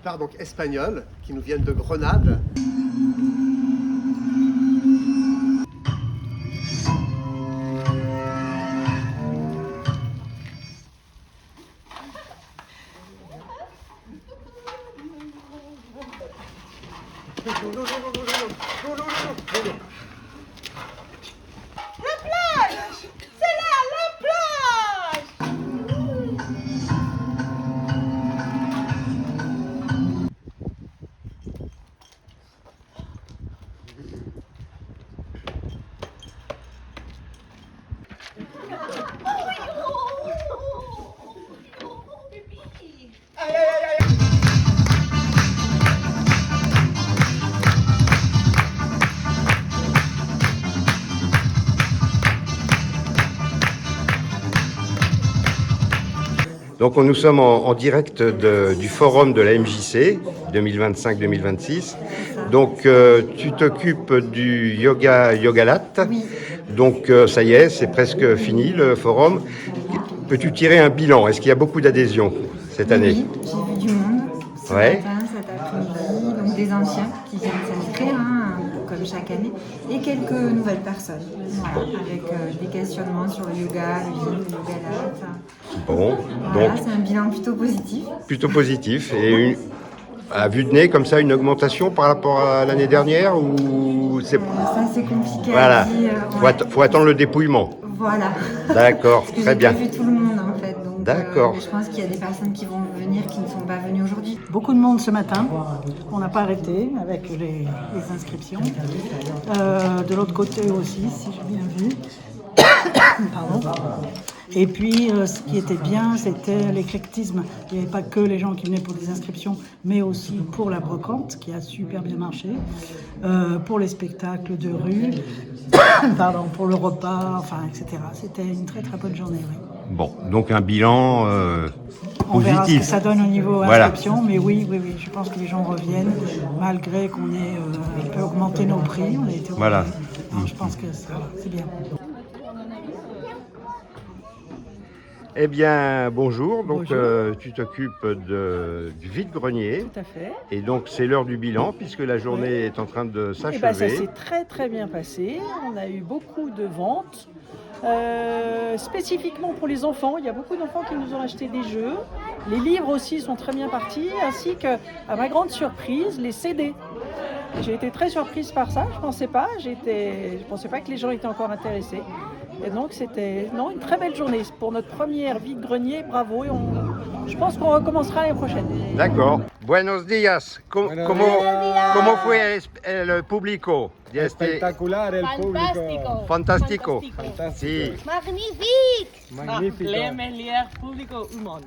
plupart donc espagnols, qui nous viennent de Grenade. Donc nous sommes en direct du forum de la MJC 2025-2026. Donc tu t'occupes du Yogalat. Oui. Donc ça y est, c'est presque fini le forum. Peux-tu tirer un bilan? Est-ce qu'il y a beaucoup d'adhésions cette année? Oui, j'ai vu du monde ce matin, cet après-midi, donc des anciens qui viennent s'inscrire, comme chaque année, et quelques nouvelles personnes, voilà, avec des questionnements sur le yoga, le yogalat. Bon, Voilà, donc c'est un bilan plutôt positif. plutôt positif. Et à vue de nez, comme ça, une augmentation par rapport à l'année dernière ou c'est... Ça, c'est compliqué Voilà, à dire. faut attendre le dépouillement. Voilà. D'accord, Parce que très bien. j'ai pas vu tout le monde en fait. Donc, D'accord. je pense qu'il y a des personnes qui vont venir qui ne sont pas venues aujourd'hui. Beaucoup de monde ce matin. On n'a pas arrêté avec les inscriptions. De l'autre côté aussi, si j'ai bien vu. Pardon. Et puis, ce qui était bien, c'était l'éclectisme. Il n'y avait pas que les gens qui venaient pour des inscriptions, mais aussi pour la brocante, qui a super bien marché, pour les spectacles de rue, pardon, pour le repas, enfin, etc. C'était une très très bonne journée, oui. Bon, donc un bilan On verra ce que positif. ça donne au niveau Voilà. inscription, mais oui, je pense que les gens reviennent, malgré qu'on ait un peu augmenté nos prix. On a été Voilà. Alors, je pense que c'est bien. Eh bien, bonjour. Donc, Bonjour. tu t'occupes du vide-grenier. Tout à fait. Et donc, c'est l'heure du bilan, puisque la journée est en train de Et s'achever. ben, ça s'est très très bien passé. On a eu beaucoup de ventes. Spécifiquement pour les enfants, il y a beaucoup d'enfants qui nous ont acheté des jeux. Les livres aussi sont très bien partis, ainsi que, à ma grande surprise, les CD. J'ai été très surprise par ça, je pensais pas que les gens étaient encore intéressés. Et donc c'était une très belle journée pour notre première vide-grenier, bravo, et je pense qu'on recommencera l'année prochaine. D'accord. Buenos días. ¿Cómo fue el público? Espectacular el público. Fantástico. Fantástico. Sí. Magnifique! Magnífico. Le mejor público du monde.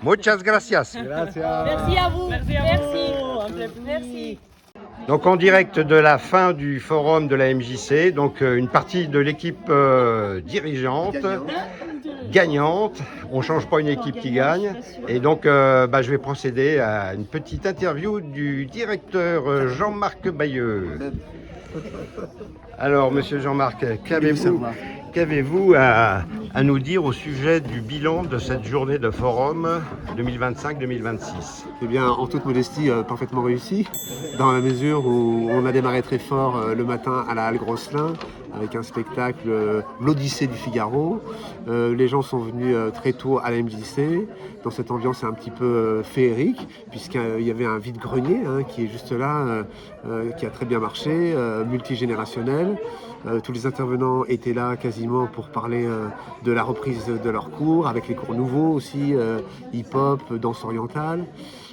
Muchas gracias. Gracias. Merci à vous! Merci à vous. Merci! Donc en direct de la fin du forum de la MJC, donc une partie de l'équipe dirigeante, gagnante. On ne change pas une équipe qui gagne. Et donc je vais procéder à une petite interview du directeur Jean-Marc Bayeux. Alors monsieur Jean-Marc, qu'avez-vous à nous dire au sujet du bilan de cette journée de forum 2025-2026? Eh bien, en toute modestie, parfaitement réussi, dans la mesure où on a démarré très fort le matin à la Halle Grosselin, avec un spectacle, l'Odyssée du Figaro. Les gens sont venus très tôt à la MJC, dans cette ambiance un petit peu féerique, puisqu'il y avait un vide-grenier qui est juste là, qui a très bien marché, multigénérationnel. Tous les intervenants étaient là quasiment pour parler de la reprise de leurs cours, avec les cours nouveaux aussi, hip-hop, danse orientale.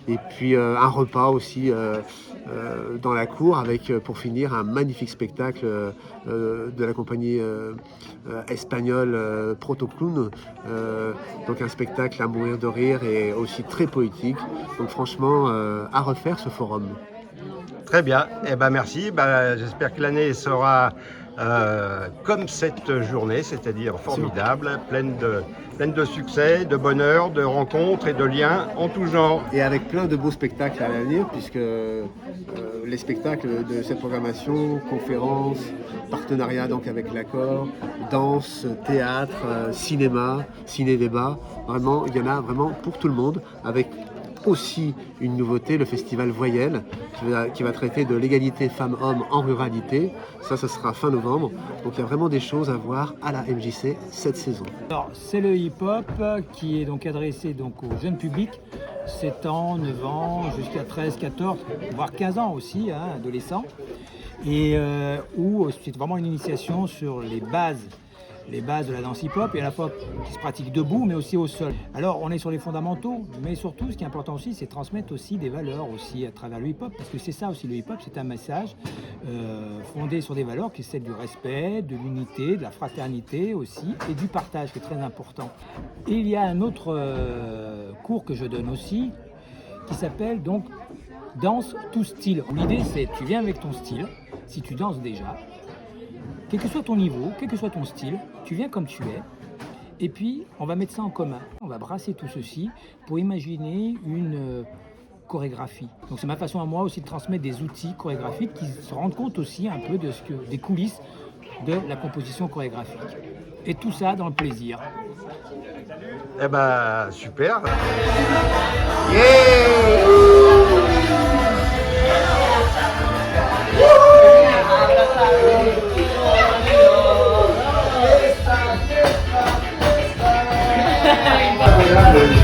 Et puis un repas aussi dans la cour avec, pour finir, un magnifique spectacle de la compagnie espagnole Proto Clown. Donc un spectacle à mourir de rire et aussi très poétique. Donc franchement, à refaire ce forum. Très bien, merci. J'espère que l'année sera comme cette journée, c'est-à-dire formidable, pleine de succès, de bonheur, de rencontres et de liens en tout genre. Et avec plein de beaux spectacles à l'avenir, puisque les spectacles de cette programmation, conférences, partenariats donc avec l'Accord, danse, théâtre, cinéma, ciné-débat, vraiment, il y en a vraiment pour tout le monde, avec aussi une nouveauté, le festival Voyelle, qui va traiter de l'égalité femmes-hommes en ruralité. Ça sera fin novembre. Donc il y a vraiment des choses à voir à la MJC cette saison. Alors, c'est le hip-hop qui est donc adressé donc au jeune public, 7 ans, 9 ans, jusqu'à 13, 14, voire 15 ans aussi, hein, adolescents. Et où c'est vraiment une initiation sur les bases de la danse hip-hop et à la fois qui se pratique debout mais aussi au sol. Alors on est sur les fondamentaux, mais surtout ce qui est important aussi c'est transmettre aussi des valeurs aussi à travers le hip-hop, parce que c'est ça aussi le hip-hop, c'est un message fondé sur des valeurs qui est celle du respect, de l'unité, de la fraternité aussi et du partage qui est très important. Et il y a un autre cours que je donne aussi qui s'appelle donc danse tout style. L'idée c'est tu viens avec ton style, si tu danses déjà, quel que soit ton niveau, quel que soit ton style, tu viens comme tu es, et puis on va mettre ça en commun. On va brasser tout ceci pour imaginer une chorégraphie. Donc c'est ma façon à moi aussi de transmettre des outils chorégraphiques qui se rendent compte aussi un peu des coulisses de la composition chorégraphique. Et tout ça dans le plaisir. Eh ben, super. Yeah